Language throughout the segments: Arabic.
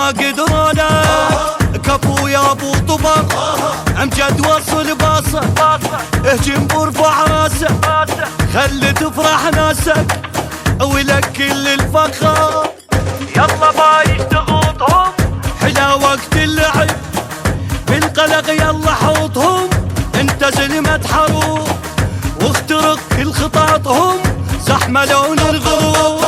ما قدروا له كفو يا ابو طبر امجد وصل باصه اهجم وارفع راسه خلي تفرح ناسك ولك كل الفخر يلا بايش تغوطهم حلا وقت اللعب بالقلق يلا حوطهم انت زلمة حروب واخترق كل خطاطهم زحمة لون الغروب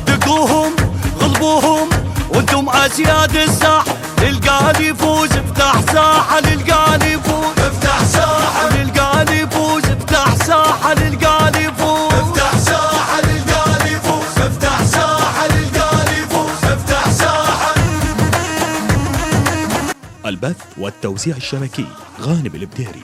دقوهم غلبوهم وانتم اسياد الساح للقال يفوز افتح ساحة للقال يفوز افتح ساحة للقال يفوز افتح ساحة للقال يفوز افتح ساحة للقال يفوز افتح ساحة للقال يفوز افتح ساحة. البث والتوزيع الشبكي غانم البديري.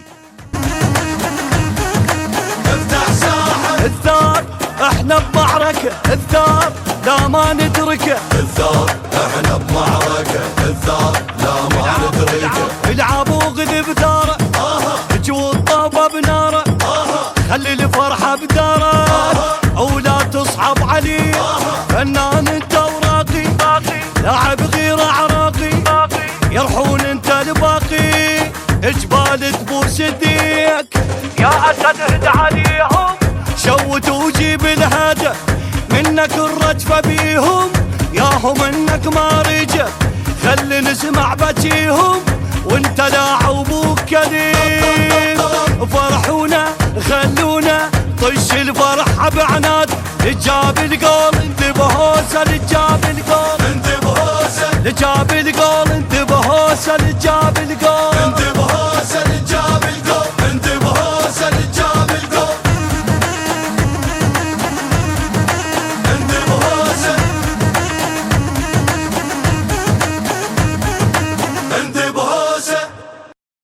افتح ساحة الثار احنا بمعركة الثار لا ما ندركه الثار احنا بمعركة الثار لا ما ندركه العبوا غذي بثاره جو الطابة بناره خلي الفرحة بداره او لا تصعب عليه فنان انت وراقي لاعب غير عراقي يرحون انت الباقي اجبال تبوس يديك يا اسد اهد عليهم شوت وجيب الهدف منك الرجفة بيهم ياهم انك ما رجف خلي نسمع بجيهم وانت لاعبوك كريم فرحونا خلونا طش الفرحة بعناد جاب الجول انت بهوسة